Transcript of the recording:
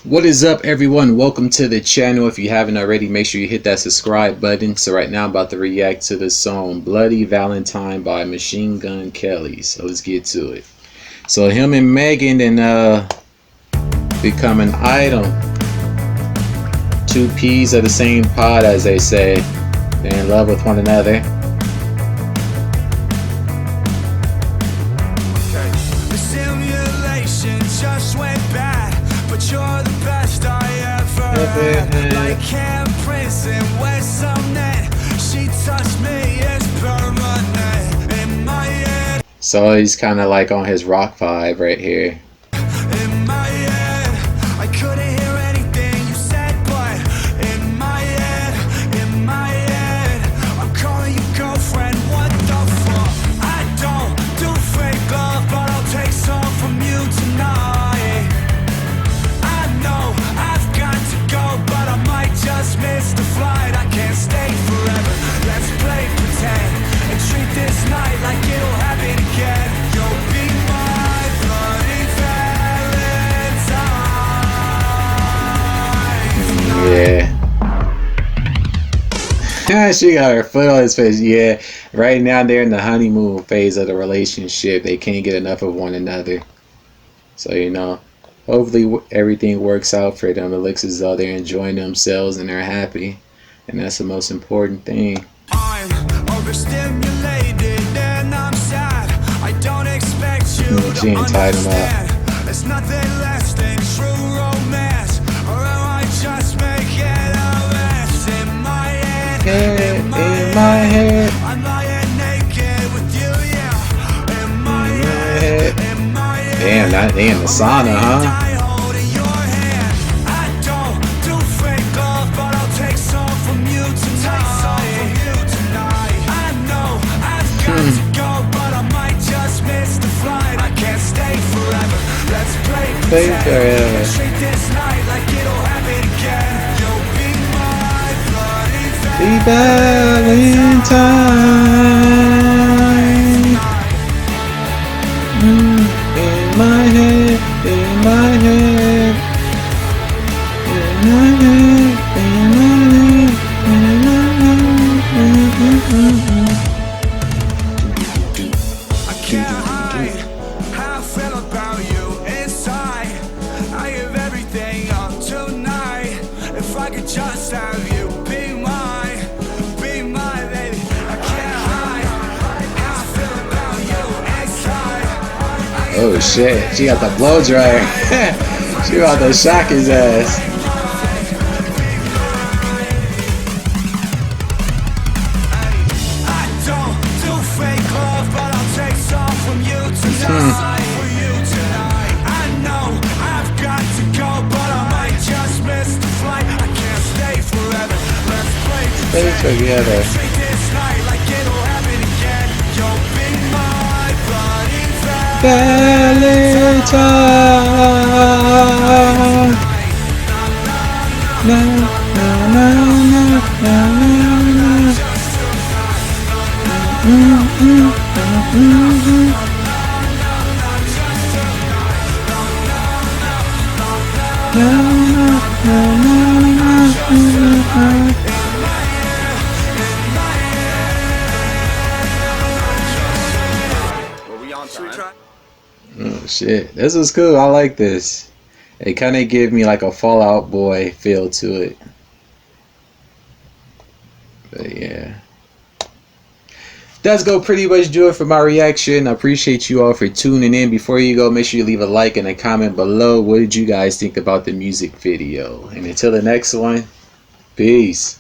What is up, everyone? Welcome to the channel. If you haven't already, make sure you hit that subscribe button. So right now I'm about to react to the song Bloody Valentine by Machine Gun Kelly. So let's get to it. So him and Megan then become an item. Two peas of the same pod, as they say. They're in love with one another. The simulation just went bad, but you're the best I ever had. Like Cam Prison with some net, she touched me, it's permanent in my head. So he's kind of like on his rock vibe right here. In my head, I couldn't hear anything you said, but in my head, I'm calling you girlfriend, what the fuck? I don't do fake love, but I'll take some from you tonight. I know I've got to go, but I might just miss the flight. I can't stay forever, let's play pretend and treat this night like it'll happen again. You'll be my bloody Valentine. Yeah. She got her foot on his face. Yeah, right now they're in the honeymoon phase of the relationship. They can't get enough of one another. So, you know, hopefully everything works out for them. It looks as though they're enjoying themselves and they're happy. And that's the most important thing. I'm overstimulated and I'm sad. I don't expect you to understand. There's nothing less than true romance, or I just make it a mess in my head. In my head, I'm lying naked with you, yeah. In my head, Damn, they in the sauna, huh? Play forever. Treat this night like it'll happen again. You'll be my bloody Valentine. In my head, in my head, in my head, in my head. I can't hide how I feel about you. I give everything up tonight. If I could just have you be mine, baby. I can't hide how I feel about you inside. Oh shit, she got the blow dryer. She about to shock his ass. I don't do fake love, but I'll take some from you tonight. Stay together. Valentine. Na, na, na, na, na, Oh shit, this is cool. I like this. It kind of give me like a Fall Out Boy feel to it. But yeah, that's gonna pretty much do it for my reaction. I appreciate you all for tuning in. Before you go, make sure you leave a like and a comment below. What did you guys think about the music video? And until the next one, peace.